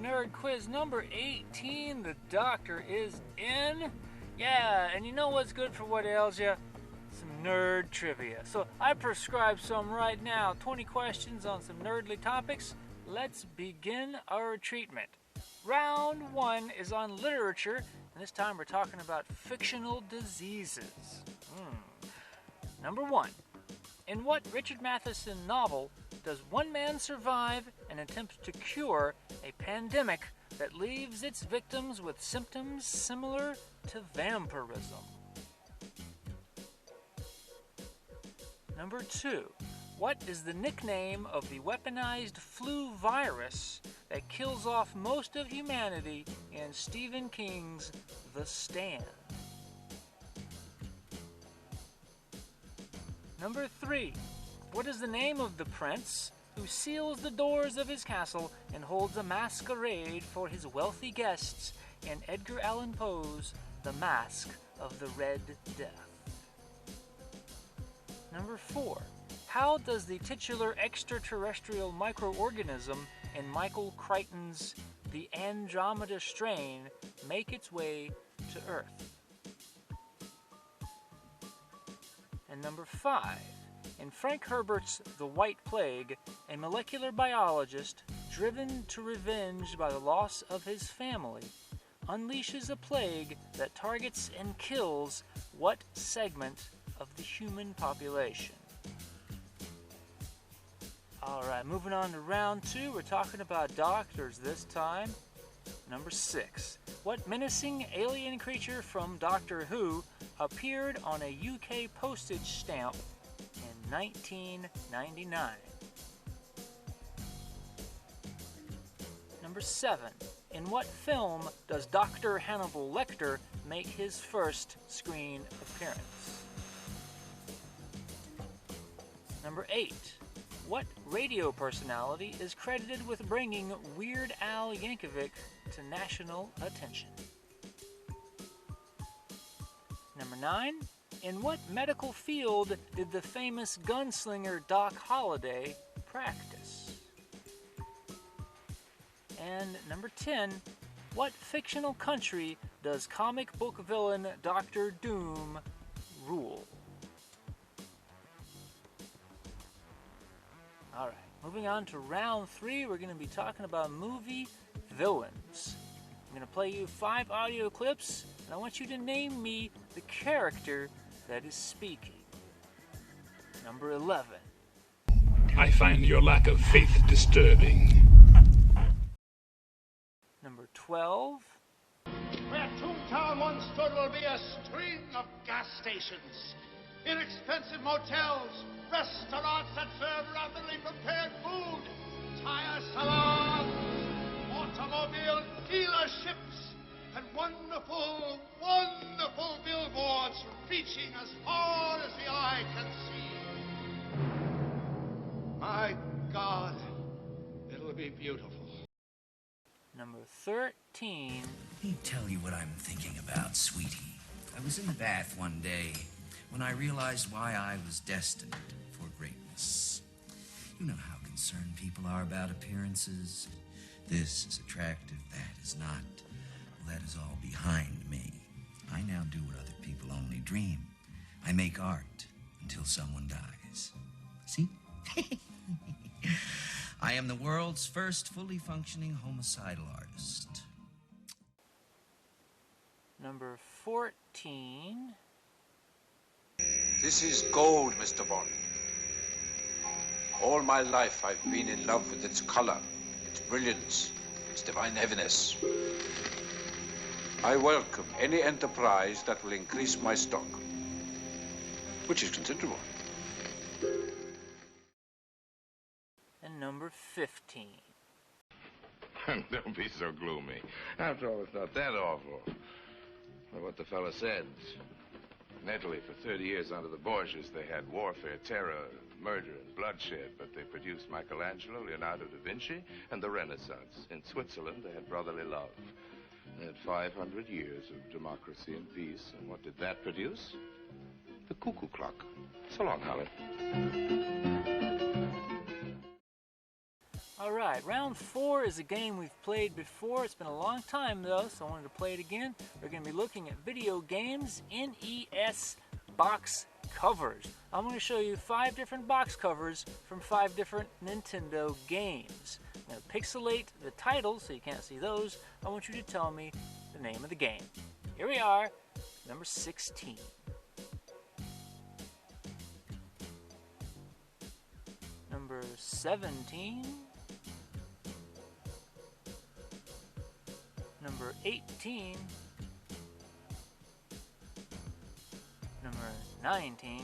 Nerd Quiz number 18. The doctor is in. Yeah, and you know what's good for what ails you? Some nerd trivia. So I prescribe some right now. 20 questions on some nerdly topics. Let's begin our treatment. Round 1 is on literature, and this time we're talking about fictional diseases. Number 1. In what Richard Matheson novel does one man survive and attempt to cure a pandemic that leaves its victims with symptoms similar to vampirism? Number 2. What is the nickname of the weaponized flu virus that kills off most of humanity in Stephen King's The Stand? Number 3. What is the name of the prince who seals the doors of his castle and holds a masquerade for his wealthy guests in Edgar Allan Poe's The Mask of the Red Death? Number 4. How does the titular extraterrestrial microorganism in Michael Crichton's The Andromeda Strain make its way to Earth? And number 5. In Frank Herbert's The White Plague, a molecular biologist, driven to revenge by the loss of his family, unleashes a plague that targets and kills what segment of the human population? Alright, moving on to round 2, we're talking about doctors this time. Number 6. What menacing alien creature from Doctor Who appeared on a UK postage stamp in 1999? Number 7. In what film does Dr. Hannibal Lecter make his first screen appearance? Number 8. What radio personality is credited with bringing Weird Al Yankovic to national attention? Number 9. In what medical field did the famous gunslinger Doc Holliday practice? And number 10. What fictional country does comic book villain Dr. Doom rule? Alright, moving on to round 3, we're going to be talking about movie villains. I'm going to play you 5 audio clips, and I want you to name me the character that is speaking. Number 11. I find your lack of faith disturbing. Number 12. Where Toontown once stood will be a string of gas stations, inexpensive motels, restaurants that serve rapidly prepared food, tire salons, automobile dealerships, and wonderful, wonderful billboards reaching as far as the eye can see. My God, it'll be beautiful. Number 13. Let me tell you what I'm thinking about, sweetie. I was in the bath one day when I realized why I was destined for greatness. You know how concerned people are about appearances. This is attractive, that is not. Well, that is all behind me. I now do what other people only dream. I make art until someone dies. See? I am the world's first fully functioning homicidal artist. Number 14. This is gold, Mr. Bond. All my life I've been in love with its color, its brilliance, its divine heaviness. I welcome any enterprise that will increase my stock, which is considerable. And number 15. Don't be so gloomy. After all, it's not that awful. Well, what the fella said. In Italy, for 30 years under the Borgias, they had warfare, terror, murder, and bloodshed, but they produced Michelangelo, Leonardo da Vinci, and the Renaissance. In Switzerland, they had brotherly love. They had 500 years of democracy and peace, and what did that produce? The cuckoo clock. So long, Holly. Alright, round 4 is a game we've played before. It's been a long time though, so I wanted to play it again. We're going to be looking at video games NES box covers. I'm going to show you 5 different box covers from 5 different Nintendo games. I'm going to pixelate the titles so you can't see those. I want you to tell me the name of the game. Here we are, number 16. Number 17. Number 18. Number 19.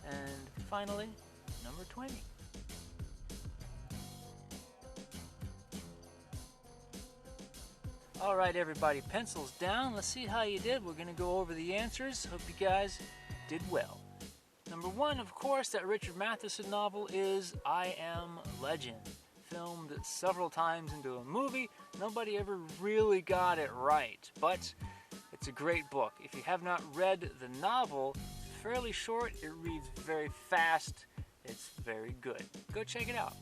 And finally, number 20. Alright everybody, pencils down. Let's see how you did. We're going to go over the answers. Hope you guys did well. Number 1, of course, that Richard Matheson novel is I Am Legend. Filmed several times into a movie. Nobody ever really got it right, but it's a great book. If you have not read the novel, it's fairly short. It reads very fast. It's very good. Go check it out.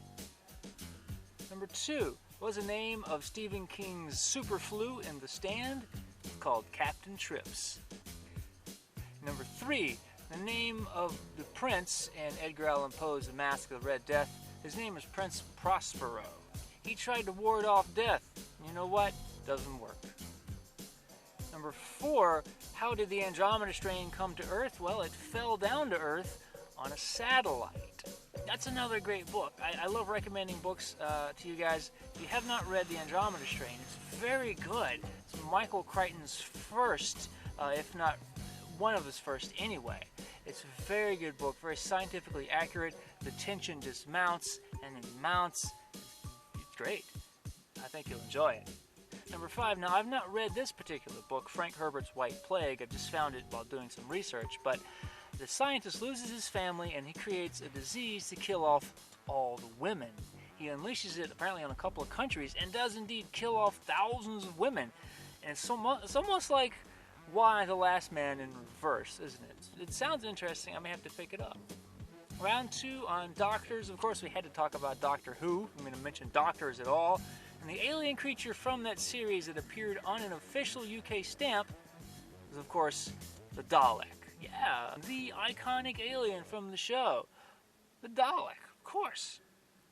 Number 2 was the name of Stephen King's super flu in The Stand. It's called Captain Trips. Number 3, the name of the prince in Edgar Allan Poe's The Mask of the Red Death. His name is Prince Prospero. He tried to ward off death. You know what? Doesn't work. Number 4, how did the Andromeda strain come to Earth? Well, it fell down to Earth on a satellite. That's another great book. I love recommending books to you guys. If you have not read the Andromeda strain, it's very good. It's Michael Crichton's first, if not one of his first anyway. It's a very good book, very scientifically accurate. The tension just mounts and it mounts. It's great. I think you'll enjoy it. Number 5, now I've not read this particular book, Frank Herbert's White Plague. I just found it while doing some research, but the scientist loses his family and he creates a disease to kill off all the women. He unleashes it apparently on a couple of countries and does indeed kill off thousands of women. And it's almost like Why the Last Man in reverse, isn't it? It sounds interesting. I may have to pick it up. Round 2 on doctors. Of course, we had to talk about Doctor Who. I'm going to mention doctors at all. And the alien creature from that series that appeared on an official UK stamp was, of course, the Dalek. Yeah, the iconic alien from the show. The Dalek, of course.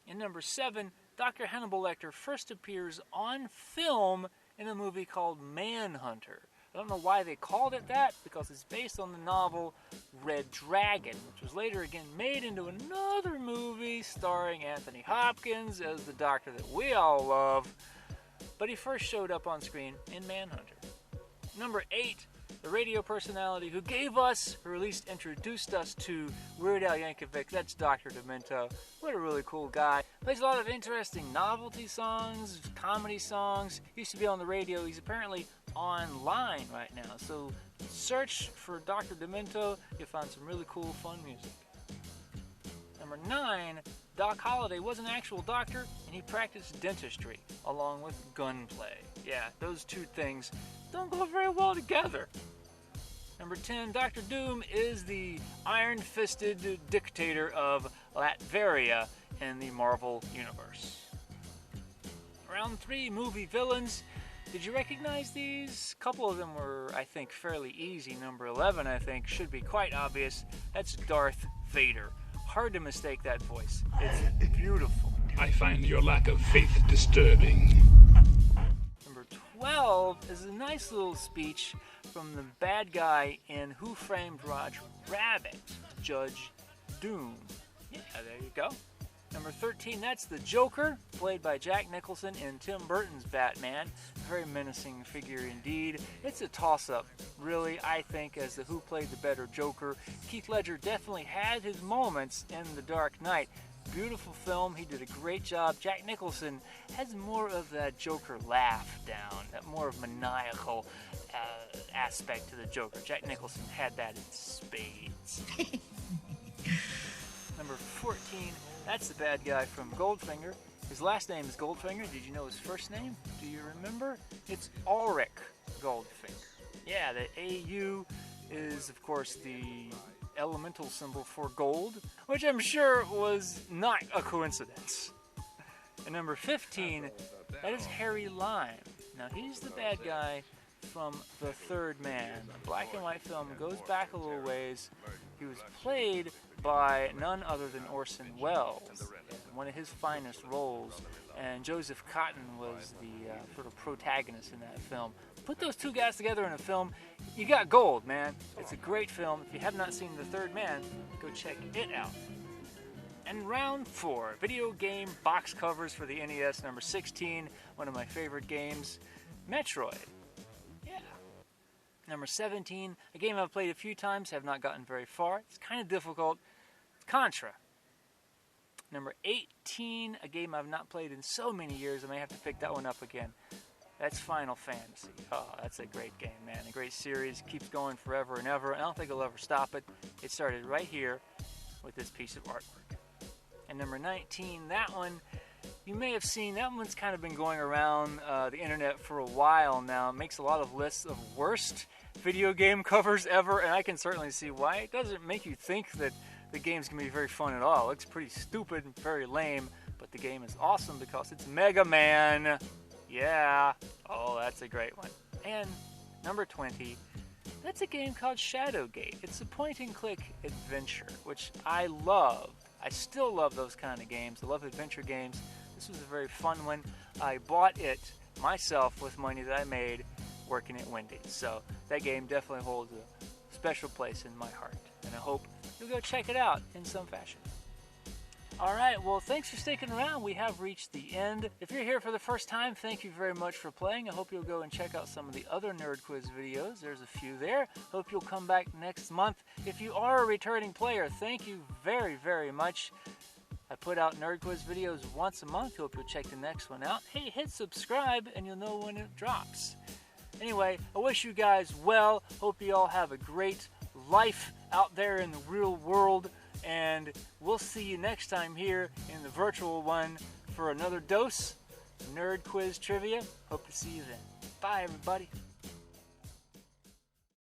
In number 7, Dr. Hannibal Lecter first appears on film in a movie called Manhunter. I don't know why they called it that, because it's based on the novel Red Dragon, which was later again made into another movie starring Anthony Hopkins as the doctor that we all love. But he first showed up on screen in Manhunter. Number 8, the radio personality who gave us, or at least introduced us to Weird Al Yankovic. That's Dr. Demento. What a really cool guy. Plays a lot of interesting novelty songs, comedy songs. Used to be on the radio. He's apparently online right now. So search for Dr. Demento. You'll find some really cool, fun music. Number 9, Doc Holliday was an actual doctor, and he practiced dentistry along with gunplay. Yeah, those two things don't go very well together. Number 10, Dr. Doom is the iron-fisted dictator of Latveria in the Marvel Universe. Round 3, movie villains. Did you recognize these? A couple of them were, I think, fairly easy. Number 11, I think, should be quite obvious. That's Darth Vader. Hard to mistake that voice. It's beautiful. I find your lack of faith disturbing. Number 12 is a nice little speech from the bad guy in Who Framed Roger Rabbit, Judge Doom. Yeah, there you go. Number 13, that's the Joker, played by Jack Nicholson in Tim Burton's Batman. A very menacing figure indeed. It's a toss-up, really, I think, as to who played the better Joker. Heath Ledger definitely had his moments in The Dark Knight. Beautiful film, he did a great job. Jack Nicholson has more of that Joker laugh down, that more of maniacal aspect to the Joker. Jack Nicholson had that in spades. Number 14, that's the bad guy from Goldfinger. His last name is Goldfinger. Did you know his first name? Do you remember? It's Ulrich Goldfinger. Yeah, the AU is, of course, the elemental symbol for gold, which I'm sure was not a coincidence. And number 15, that is Harry Lime. Now he's the bad guy from The Third Man, a black and white film, goes back a little ways. He was played by none other than Orson Welles, in one of his finest roles, and Joseph Cotton was the sort of protagonist in that film. Put those two guys together in a film, you got gold, man. It's a great film. If you have not seen The Third Man, go check it out. And round 4, video game box covers for the NES, number 16, one of my favorite games, Metroid. Yeah. Number 17, a game I've played a few times, have not gotten very far. It's kind of difficult. It's Contra. Number 18, a game I've not played in so many years, I may have to pick that one up again. That's Final Fantasy. Oh, that's a great game, man. A great series, keeps going forever and ever. I don't think it'll ever stop it. It started right here with this piece of artwork. And number 19, that one, you may have seen, that one's kind of been going around the internet for a while now. It makes a lot of lists of worst video game covers ever, and I can certainly see why. It doesn't make you think that the game's going to be very fun at all. It looks pretty stupid and very lame, but the game is awesome because it's Mega Man. Yeah. Oh, that's a great one. And number 20, that's a game called Shadowgate. It's a point-and-click adventure, which I love. I still love those kind of games. I love adventure games. This was a very fun one. I bought it myself with money that I made working at Wendy's. So that game definitely holds a special place in my heart. And I hope you'll go check it out in some fashion. All right, well, thanks for sticking around. We have reached the end. If you're here for the first time, thank you very much for playing. I hope you'll go and check out some of the other Nerd Quiz videos. There's a few there. Hope you'll come back next month. If you are a returning player, thank you very, very much. I put out Nerd Quiz videos once a month. Hope you'll check the next one out. Hey, hit subscribe and you'll know when it drops. Anyway, I wish you guys well. Hope you all have a great life out there in the real world. And we'll see you next time here in the virtual one for another dose of Nerd Quiz Trivia. Hope to see you then. Bye, everybody.